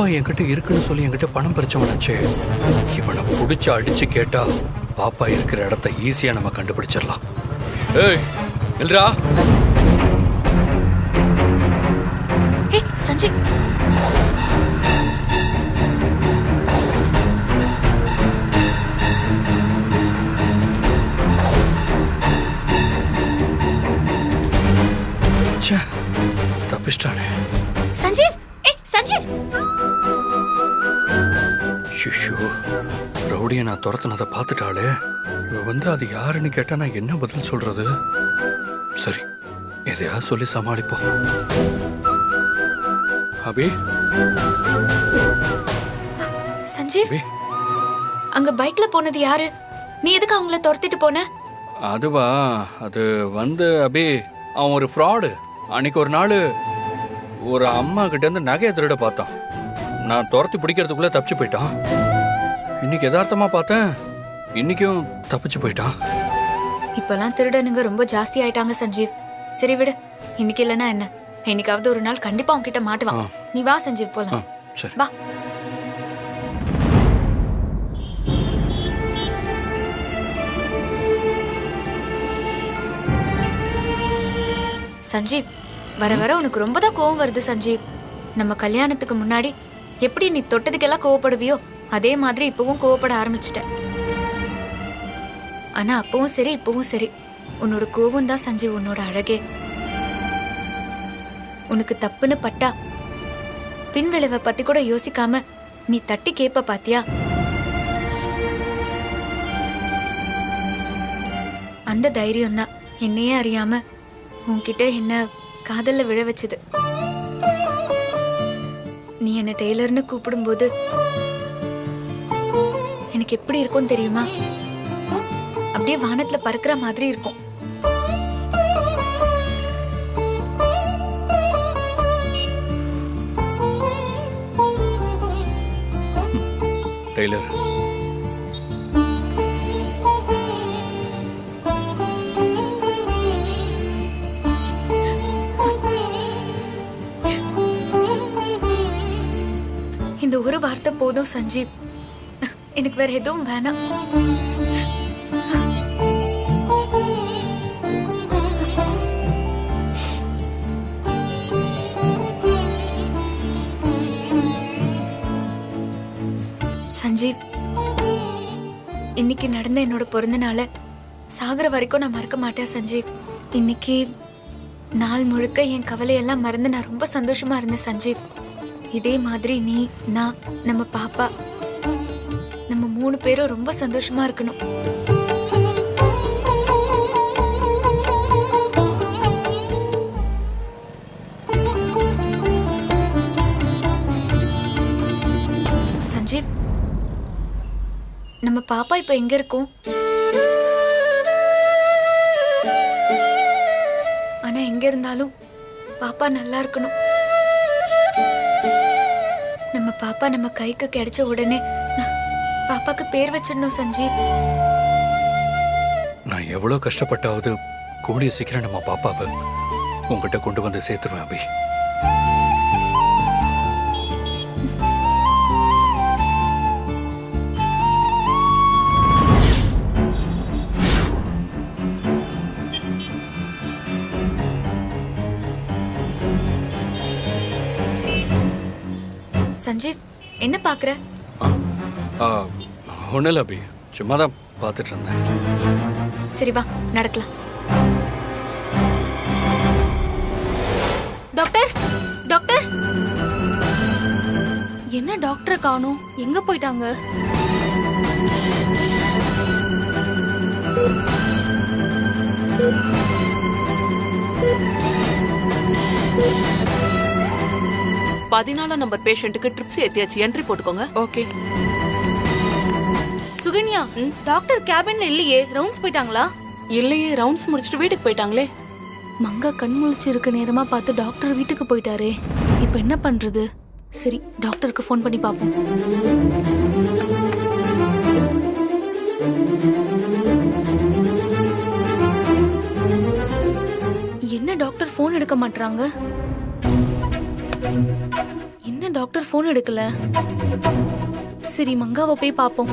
பாப்பா என்கிட்ட இருக்குன்னு சொல்லி என்கிட்ட பணம் பறிச்சவனாச்சே. இவனை புடிச்சு அடிச்சு கேட்டா பாப்பா இருக்கிற இடத்த ஈஸியா நம்ம கண்டுபிடிச்சிடலாம். ஏய் இல்லடா. ஏய் சஞ்சீவ், தப்பிச்சிட்டானே. சஞ்சீவ், ஏய் சஞ்சீவ். ஐயோ, ரவுடியை நான் துரத்துனதை பார்த்துட்டாளே. இவ அது யாருன்னு கேட்டா நான் என்ன பதில் சொல்றது? சரி, எதையா சொல்லி சமாளிப்போம். அபி, சஞ்சீவ், அங்க பைக்ல போனது யாரு? நீ எதுக்கு அவங்கள துரத்திட்டு போன? அதுவா, அது அபி, அவன் ஒரு ஃப்ராடு. அன்னைக்கு ஒரு நாள் ஒரு அம்மா கிட்ட இருந்து நகையை திருட பார்த்தான். நான் துரத்தி பிடிக்கிறதுக்குள்ள தப்பிச்சு போயிட்டான். இன்னைக்கு யதார்த்தமா பார்த்தேன், இன்னைக்கும் தப்பிச்சு போயிட்டான். இப்பெல்லாம் திருடனுங்க ரொம்ப ஜாஸ்தி ஆயிட்டாங்க சஞ்சீவ். சரி விடு, இன்னைக்கு இல்லைன்னா என்ன, என்னைக்காவது ஒரு நாள் கண்டிப்பா உன்கிட்ட மாட்டுவான். நீ வா சஞ்சீவ், போலாம். சரி வா. சஞ்சீவ், வர வர உனக்கு ரொம்ப தான் கோவம் வருது சஞ்சீவ். நம்ம கல்யாணத்துக்கு முன்னாடி எப்படி நீ தொட்டதுக்கெல்லாம் கோவப்படுவியோ அதே மாதிரி இப்பவும் கோவப்பட ஆரம்பிச்சிட்ட. ஆனா அப்பவும் சரி இப்பவும் சரி, உன்னோட கோவம் தான் சஞ்சீவ் உன்னோட அழகே. உனக்கு தப்புன்னு பட்டா பின்விளைவை பத்தி கூட யோசிக்காம நீ தட்டி கேப்ப பாத்தியா? அந்த தைரியம் தான் என்னையே அறியாம உன்கிட்ட என்ன காதல்ல விழ வச்சது. நீ என்ன டெய்லர்னு கூப்பிடும்போது எனக்கு எப்படி இருக்கும் தெரியுமா? அப்படியே வானத்துல பறக்கிற மாதிரி இருக்கும். டெய்லர், இந்த ஒரு வார்த்தை போதும் சஞ்சீவ், எனக்கு வேற எதுவும் வேணாம். சஞ்சீவ், இன்னைக்கு நடந்த என்னோட பிறந்த நாளை சாகர வரைக்கும் நான் மறக்க மாட்டேன் சஞ்சீவ். இன்னைக்கு நாள் முழுக்க என் கவலையெல்லாம் மறந்து நான் ரொம்ப சந்தோஷமா இருந்தேன் சஞ்சீவ். இதே மாதிரி நீ, நான், நம்ம பாப்பா, நம்ம 3 பேரும் ரொம்ப சந்தோஷமா இருக்கணும். சஞ்சீவ், நம்ம பாப்பா இப்ப எங்க இருக்கும்? ஆனா எங்க இருந்தாலும் பாப்பா நல்லா இருக்கணும். நம்ம பாப்பா நம்ம கைக்கு கிடைச்ச உடனே பாப்பாக்கு பேர் வச்சிடணும் சஞ்சீவ். நான் எவ்வளவு கஷ்டப்பட்டாவது கூடிய சீக்கிரம் நம்ம பாப்பாவை உங்ககிட்ட கொண்டு வந்து சேர்த்துருவேன் அபி. சஞ்சீவ், என்ன பாக்குற? ஒன்னும் இல்லை அபி, சும்மா தான் பார்த்துட்டு இருந்தேன். சரி வா, நடக்கலாம். டாக்டர், டாக்டர், என்ன டாக்டரை காணோம்? எங்க போயிட்டாங்க? பதினாலாம் நம்பர் பேஷண்ட்டுக்கு ட்ரிப்ஸ் ஏத்தியாச்சு, என்ட்ரி போட்டுக்கோங்க. ஓகே. சுகன்யா, டாக்டர் கேபின்ல இல்லையே, ரவுண்ட்ஸ் போயிட்டாங்களா? இல்லையே, ரவுண்ட்ஸ் முடிச்சிட்டு வீட்டுக்கு போயிட்டாங்களே. மங்கா கண் முழிச்சு இருக்க நேரமா பார்த்து டாக்டர் வீட்டுக்கு போயிட்டாரே, இப்ப என்ன பண்றது? சரி, டாக்டருக்கு ஃபோன் பண்ணி பாப்போம். என்ன டாக்டர் ஃபோன் எடுக்க மாட்டாங்க? என்ன டாக்டர் ஃபோன் எடுக்கல? சரி மங்காவை போய் பாப்போம்.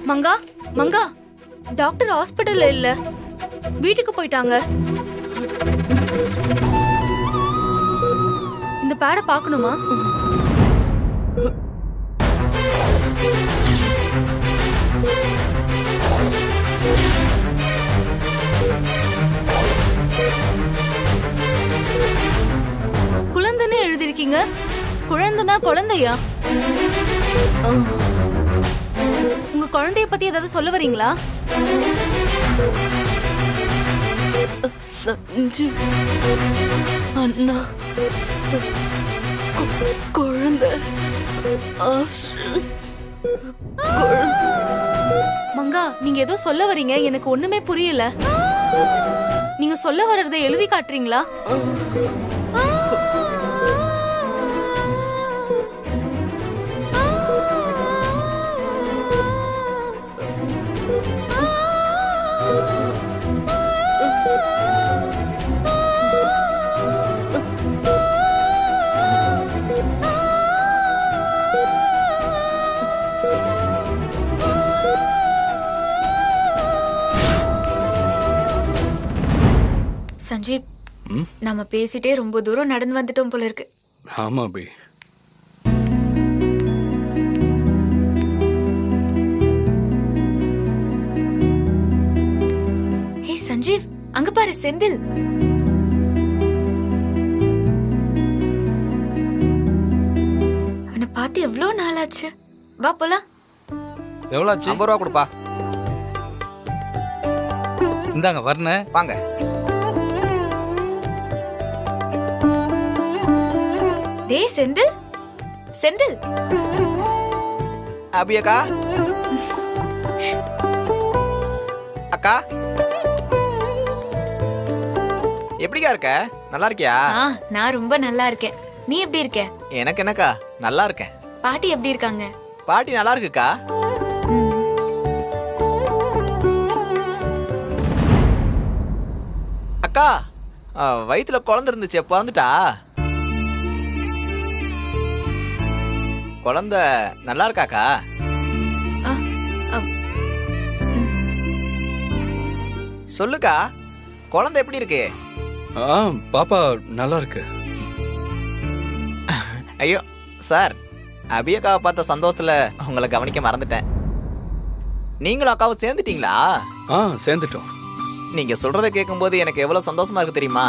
மங்கா, மங்கா, டாக்டர் ஹாஸ்பிடல்ல இல்ல, வீட்டுக்கு போயிட்டாங்க. இந்த பேடை பார்க்கணுமா? குழந்தைன்னு எழுதிருக்கீங்க. குழந்தைனா குழந்தையா? உங்க குழந்தைய பத்தி ஏதாவது சொல்ல வரீங்களா? சஞ்சு அண்ணா குழந்தை மங்கா, நீங்க ஏதோ சொல்ல வரீங்க, எனக்கு ஒண்ணுமே புரியல. நீங்க சொல்ல வர்றதை எழுதி காட்டுறீங்களா? சஞ்சீவ், நம்ம பேசிட்டே ரொம்ப தூரம் நடந்து வந்துட்டோம் போல இருக்கு. ஆமா அபி. ஹே சஞ்சீவ், அங்க பாரு செந்தில். அவனை பார்த்து எவ்வளவு நாளாச்சு. வா போலாம். எவ்வளோ ஆச்சு? 50 ரூபா கொடுப்பா. இந்தாங்க வர்ண, வாங்க. டேய் செந்தில், செந்தில். அபி அக்கா, அக்கா எப்படிக்கா இருக்க? நல்லா இருக்கியா? நான் ரொம்ப நல்லா இருக்கேன். நீ எப்படி இருக்க? எனக்கு என்னக்கா, நல்லா இருக்கேன். பாட்டி எப்படி இருக்காங்க? பாட்டி நல்லா இருக்குக்கா. அக்கா, வயித்துல குழந்தை இருந்துச்சு, எப்ப வந்துட்டா? குழந்தை நல்லா இருக்காக்கா? சொல்லுக்கா, குழந்தை எப்படி இருக்கு? பாப்பா நல்லா இருக்கு. ஐயோ சார், அபியக்காவை பார்த்த சந்தோஷத்துல உங்களை கவனிக்க மறந்துட்டேன். நீங்களும் அக்காவும் சேர்ந்துட்டீங்களா? சேர்ந்துட்டோம். நீங்க சொல்றதை கேட்கும்போது எனக்கு எவ்வளவு சந்தோஷமா இருக்கு தெரியுமா?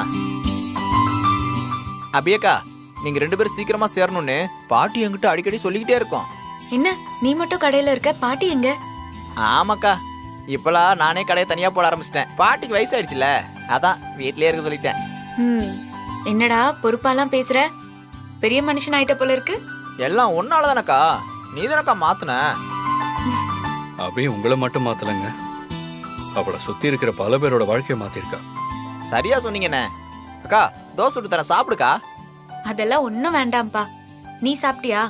அபியக்கா, நீங்க 2 பேரும் சீக்கிரமா சேரணும்னு பாட்டி என்கிட்ட அடிக்கடி சொல்லிக்கிட்டே இருக்கோம். என்ன நீ மட்டும் கடையில இருக்க, பாட்டி எங்க? ஆமாக்கா, இப்பெல்லாம் நானே கடையை தனியா போட ஆரம்பிச்சிட்டேன். பாட்டிக்கு வயசாயிடுச்சுல, அதான் வீட்லயே இருக்க சொல்லிட்டேன். என்னடா பொறுப்பாலாம் பேசுற? பெரிய மனுஷன் ஆயிட்ட போல இருக்கு. எல்லாம் ஒன்னால தானக்கா, நீ தானக்கா மாத்துன. அபி உங்களை மட்டும் மாத்தலங்க, அவளை சுத்தி இருக்கிற பல பேரோட வாழ்க்கையை மாத்திருக்கா. சரியா சொன்னீங்கண்ணே. அக்கா, தோசை விட்டு தரேன், சாப்பிடுக்கா. அதெல்லாம் ஒண்ணும் வேண்டாம்ப்பா. நீ சாப்பிட்டியா?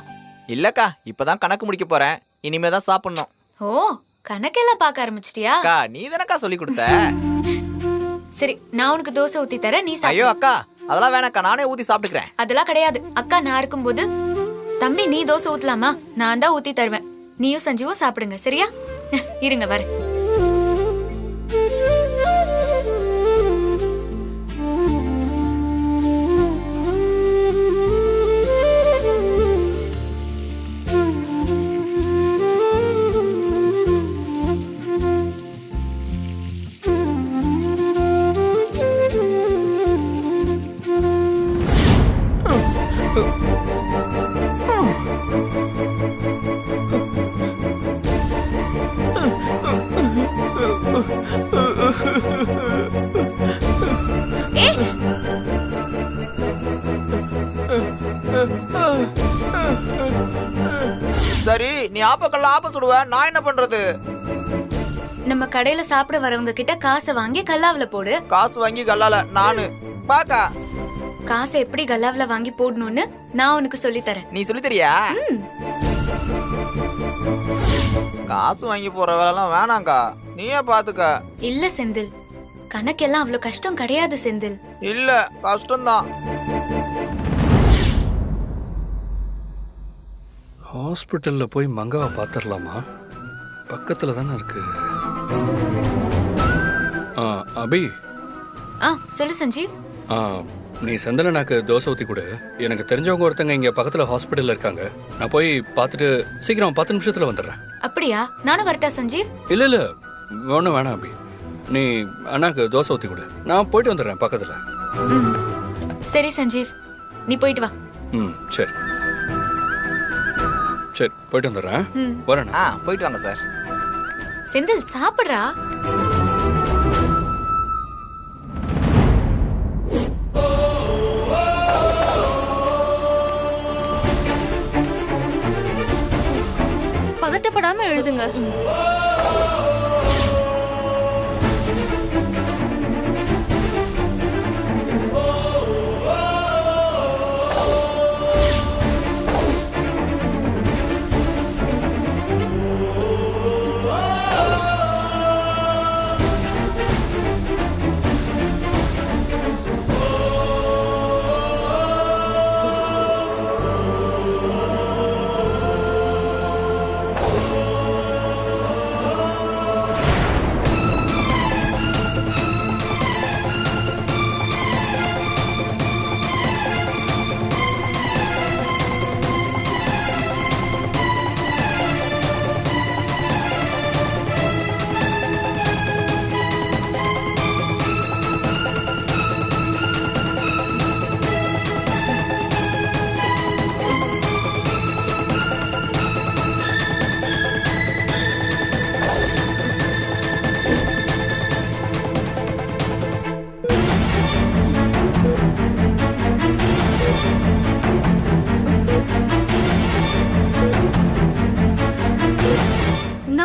இல்லக்கா, இப்பதான் கணக்கு முடிக்க போறேன், இனிமேதான் சாப்பிடணும். ஓ, கணக்கெல்லாம் பார்க்க ஆரம்பிச்சிட்டியா? அக்கா, நீ தானக்கா சொல்லி கொடுத்த. சரி, நான் உனக்கு தோசை ஊத்தி தரேன், நீ சாப்பிடு. ஐயோ அக்கா, அதெல்லாம் வேணாக்கா, நானே ஊத்தி சாப்பிட்டுக்கிறேன். அதெல்லாம் கிடையாது. அக்கா நான் இருக்கும்போது தம்பி நீ தோசை ஊத்தலாமா? நான் தான் ஊத்தி தருவேன். நீயும் சஞ்சுவும் சாப்பிடுங்க, சரியா? இருங்க வரேன். சரி, நீ ஆப்பக்கல்ல ஆப்ப சுடுவ, நான் என்ன பண்றது? நம்ம கடையில சாப்பிட வரவங்க கிட்ட காசை வாங்கி கல்லாவில போடு. காசு வாங்கி கல்லால நானு பாக்கா. காசை எப்படி கல்லாவில வாங்கி போடணும்னு நான் உனக்கு சொல்லி தரேன். நீ சொல்லி தரியா? காசு வாங்கி போற வேலைலாம் வேணாங்கா, நீயே பாத்துக்க. இல்ல செந்தில், கணக்கெல்லாம் அவ்வளவு கஷ்டம் கிடையாது செந்தில். இல்ல, கஷ்டம்தான். ஹாஸ்பிட்டலில் போய் மங்காவை பார்த்துடலாமா? பக்கத்தில் தானே இருக்கு. அபி. சொல்லு சஞ்சீவ். நீ செந்தலனாக்கு தோசை ஊற்றி கொடு. எனக்கு தெரிஞ்சவங்க ஒருத்தங்க இங்கே பக்கத்தில் ஹாஸ்பிட்டலில் இருக்காங்க. நான் போய் பார்த்துட்டு சீக்கிரம் 10 நிமிஷத்தில் வந்துடுறேன். அப்படியா? நானும் வரட்டா சஞ்சீவ்? இல்லை இல்லை, ஒன்றும் வேணாம் அபி. நீ அண்ணாக்கு தோசை ஊற்றி கொடு, நான் போயிட்டு வந்துடுறேன் பக்கத்தில். சரி சஞ்சீவ், நீ போயிட்டு வா. சரி சரி, போயிட்டு வந்துடுறேன். வரேன். போயிட்டு வாங்க சார். செந்தில் சாப்பிட்றா. பதட்டப்படாம எழுதுங்க.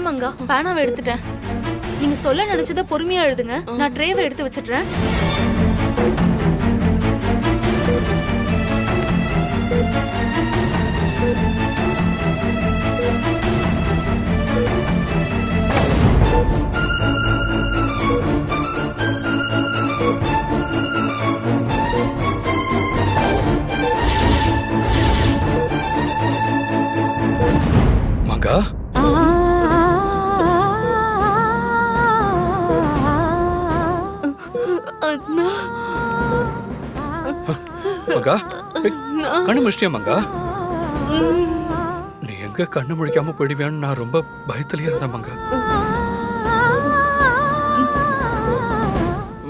மங்கா, பேனாவை எடுத்துட்டேன். நீங்க சொல்ல நினைச்சத பொறுமையா எழுதுங்க. நான் ட்ரேவை எடுத்து வச்சிடுறேன். மங்கா, மங்கா, கண்ணு முடிச்சிட்டியா மங்கா? நீ எங்க கண்ணு முடிக்காம போயிடுவேன்னு நான் ரொம்ப பயத்திலேயே இருந்தேன் மங்கா.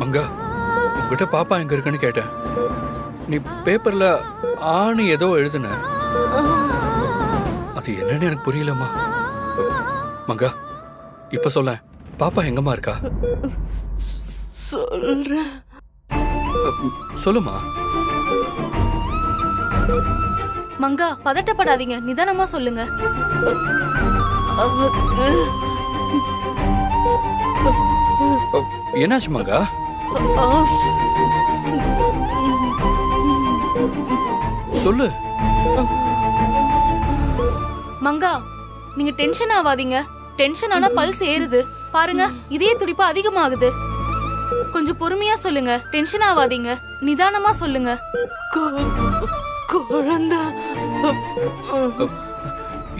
மங்கா, உங்ககிட்ட பாப்பா எங்க இருக்குன்னு கேட்டேன். நீ பேப்பர்ல ஆணி ஏதோ எழுதுன, அது என்னன்னு எனக்கு புரியலம்மா. மங்கா, இப்ப சொல்ல, பாப்பா எங்கம்மா இருக்கா? சொல்றேன். சொல்லுமா. மங்கா, பதட்டப்படாதீங்க, நிதானமா சொல்லுங்க. என்னாச்சு மங்கா? சொல்லு. மங்கா, நீங்க டென்ஷன் ஆகாதீங்க. டென்ஷன் ஆனா பல்ஸ் ஏறுது பாருங்க. இதய துடிப்பு அதிகமாகுது. கொஞ்சம் பொறுமையா சொல்லுங்க. டென்ஷன் ஆகாதீங்க, நிதானமா சொல்லுங்க. குழந்தை,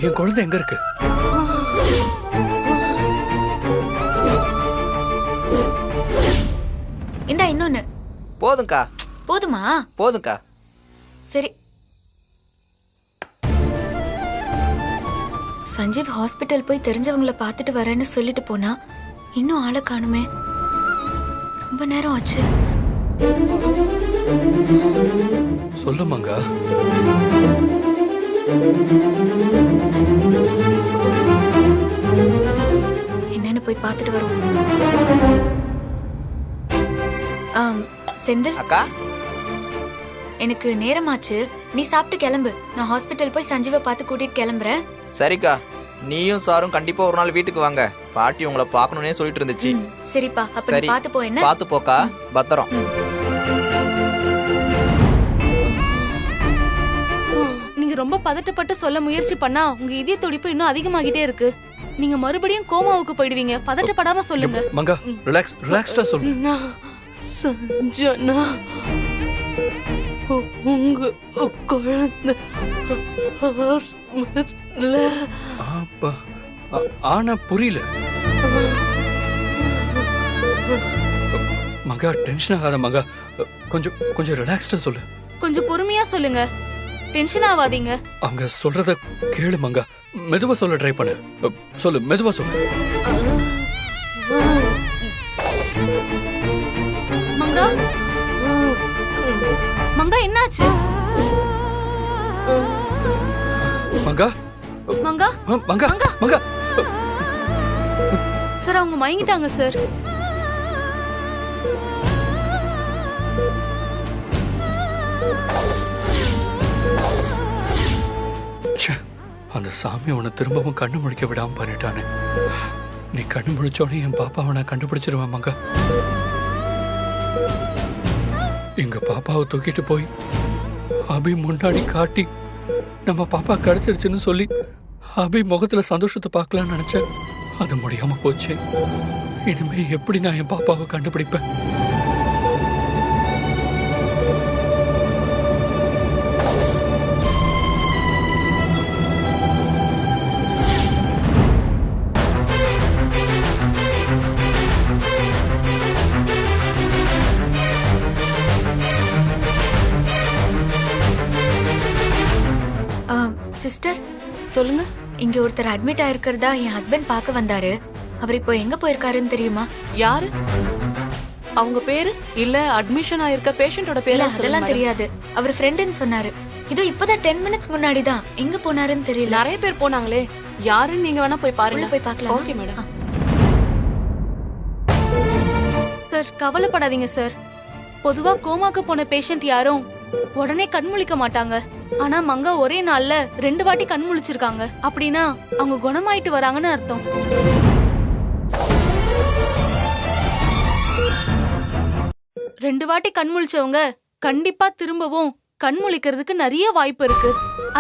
என் குழந்தை எங்க இருக்கு? இந்தா இன்னொன்னு. போதும்க்கா. போதுமா? போதும்க்கா. சரி. சஞ்சீவ் ஹாஸ்பிட்டல் போய் தெரிஞ்சவங்கள பார்த்துட்டு வரேன்னு சொல்லிட்டு போனா, இன்னும் ஆளை காணுமே. ரொம்ப நேரம் ஆச்சு. சொல்லு மங்கா. என்னன்னு போய் பார்த்துட்டு வரோம். செந்தில் அக்கா, எனக்கு நேரமாச்சு, நீ சாப்பிட்டு கிளம்பு. நான் ஹாஸ்பிட்டல் போய் சஞ்சீவை பார்த்து கூட்டிட்டு கிளம்புறேன். சரிக்கா. நீயும் சாரும் கண்டிப்பா ஒரு நாள் வீட்டுக்கு வாங்க. பாட்டி உங்களை பார்க்கணும்னே சொல்லிட்டு இருந்துச்சு. சரிப்பா, அப்ப நீ பார்த்து போ. என்ன? பார்த்து போக்கா. பத்திரம். நீங்க ரொம்ப பதட்டப்பட்டு சொல்ல முயற்சி பண்ணா உங்க இதய துடிப்பு இன்னும் அதிகமாகிட்டே இருக்கு. நீங்க மறுபடியும் கோமாவுக்கு போயிடுவீங்க. பதட்டப்படாம சொல்லுங்க. மங்கா, ரிலாக்ஸ்டா சொல்லு. சஞ்சனா, உங்க குழந்தை அப்பா, ஆனா புரியல. மகா டென்ஷன் ஆகாத மகா, கொஞ்சம் கொஞ்சம் ரிலாக்ஸ்டா சொல்லு. கொஞ்சம் பொறுமையா சொல்லுங்க, டென்ஷன் ஆகாதீங்க. அவங்க சொல்றத கேளு மங்கா, மெதுவா சொல்ல ட்ரை பண்ணு. சொல்லு, மெதுவா சொல்லு. மங்கா, மங்கா என்னாச்சு? மங்கா, மங்கா, மங்கா, மங்கா. சார் அவங்க மயங்கிட்டாங்க சார். அந்த சாமி உன்னை திரும்பவும் கண்ணு முழிக்க விடாம பண்ணிட்டானே. நீ கண்ணு முழிச்சோடனே என் பாப்பாவை நான் கண்டுபிடிச்சிருவேன் மங்கா. எங்க பாப்பாவை தூக்கிட்டு போய் அபி முன்னாடி காட்டி நம்ம பாப்பா கிடைச்சிருச்சுன்னு சொல்லி அபி முகத்துல சந்தோஷத்தை பார்க்கலாம்னு நினைச்சேன். அது முடியாம போச்சு. இனிமே எப்படி நான் என் பாப்பாவை கண்டுபிடிப்பேன்? சிஸ்டர், சொல்லுங்க. இங்க ஒருத்தர் அட்மிட் ஆயிருக்கிறதா என் ஹஸ்பண்ட் பார்க்க வந்தாரு. அவர் இப்போ எங்க போயிருக்காருன்னு தெரியுமா? யாரு? அவங்க பேரு இல்ல அட்மிஷன் ஆயிருக்க பேஷண்டோட இல்ல, பேரு? அதெல்லாம் தெரியாது. அவர் ஃப்ரெண்டுன்னு சொன்னாரு. இதோ இப்பதான் 10 மினிட்ஸ் முன்னாடி தான். எங்க போனாருன்னு தெரியல. நிறைய பேர் போனாங்களே, யாருன்னு நீங்க வேணா போய் உள்ள பாருங்க. போய் பார்க்கலாம். Okay madam. சார் கவலைப்படாதீங்க சார். பொதுவா கோமாக்கு போன பேஷண்ட் யாரும் உடனே கண் முழிக்க மாட்டாங்க. ஆனா மங்கா ஒரே நாள்ல 2 வாட்டி கண் முழிச்சிருக்காங்க. அப்படின்னா அவங்க குணமாயிட்டு வராங்கன்னு அர்த்தம். ரெண்டு வாட்டி கண் முழிச்சவங்க கண்டிப்பா திரும்பவும் கண் முழிக்கிறதுக்கு நிறைய வாய்ப்பு இருக்கு.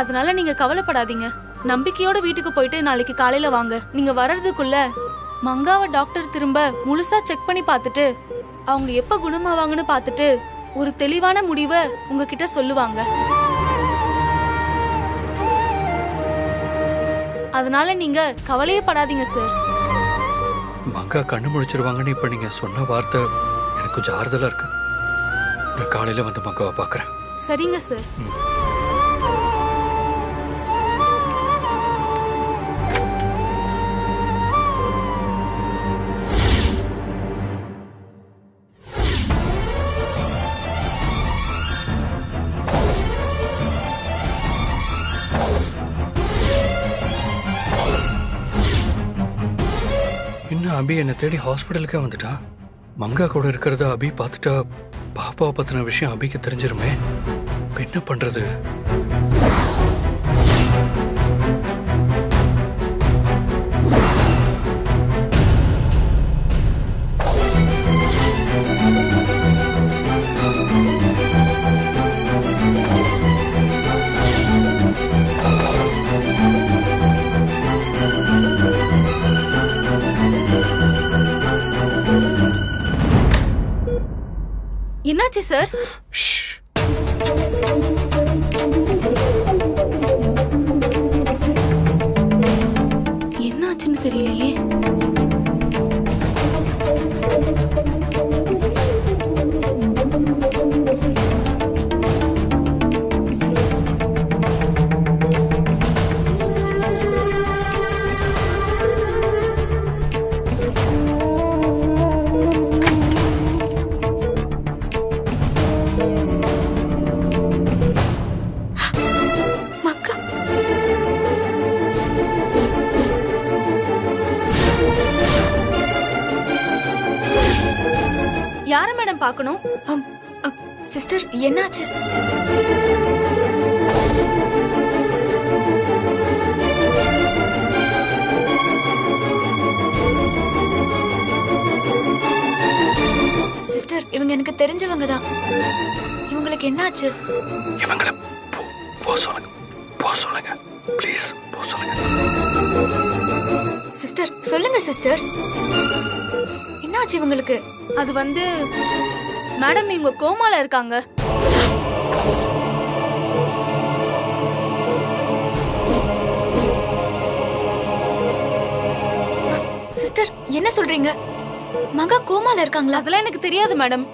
அதனால நீங்க கவலைப்படாதீங்க. நம்பிக்கையோட வீட்டுக்கு போயிட்டு நாளைக்கு காலையில வாங்க. நீங்க வர்றதுக்குள்ள மங்காவை டாக்டர் திரும்ப முழுசா செக் பண்ணி பார்த்துட்டு அவங்க எப்ப குணமாவாங்கன்னு பார்த்துட்டு ஒரு தெளிவான முடிவை உங்ககிட்ட சொல்லுவாங்க. அதனால நீங்க கவலையே படாதீங்க சார். மங்கா கண்ணு முழிச்சிருவாங்கன்னு இப்ப நீங்க சொன்ன வார்த்தை எனக்கு கொஞ்சம் ஆறுதலா இருக்கு. நான் காலையில வந்து மங்காவை பாக்குறேன். சரிங்க சார். இன்னும் அபி என்னை தேடி ஹாஸ்பிட்டலுக்கே வந்துட்டான். மங்கா கூட இருக்கிறத அபி பார்த்துட்டா பாப்பாவை பத்தின விஷயம் அபிக்கு தெரிஞ்சிருமே. இப்ப என்ன பண்றது? என்னாச்சு சார்? என்னாச்சுன்னு தெரியலையே. யார மேடம் பார்க்கணும்? சிஸ்டர், என்னாச்சு? சிஸ்டர், இவங்க எனக்கு தெரிஞ்சவங்க தான். இவங்களுக்கு என்னாச்சு? இவங்கள போ சொல்லுங்க, போ சொல்லுங்க, ப்ளீஸ் போ சொல்லுங்க. சிஸ்டர், சொல்லுங்க சிஸ்டர், என்னாச்சு இவங்களுக்கு? அது வந்து மேடம் இவங்க கோமால இருக்காங்க. என்ன சொல்றீங்க? மகா கோமால இருக்காங்களா? அதெல்லாம் எனக்கு தெரியாது மேடம்.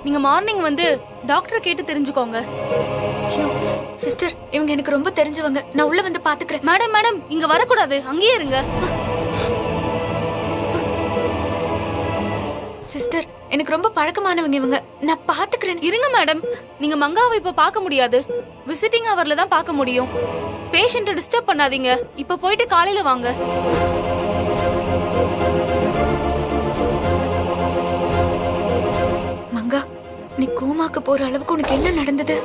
நீங்க மார்னிங் வந்து டாக்டர் கேட்டு தெரிஞ்சுக்கோங்க. ஐயோ சிஸ்டர், இவங்க எனக்கு ரொம்ப தெரிஞ்சவங்க. நான் உள்ள வந்து பாத்துக்கிறேன். மேடம் மேடம் இங்க வரக்கூடாது, அங்கேயே இருங்க. சிஸ்டர், எனக்கு ரொம்ப பழக்கமானவங்க இவங்க. நான் பாத்துக்கிறேன். இருங்க மேடம், நீங்க மங்காவை இப்ப பார்க்க முடியாது. விசிட்டிங் ஹவர்ல தான் பார்க்க முடியும். பேஷண்ட்டை டிஸ்டர்ப் பண்ணாதீங்க. இப்ப போயிட்டு காலையில வாங்க. மங்கா, நீ கோமாக்கு போற அளவுக்கு உனக்கு என்ன நடந்தது?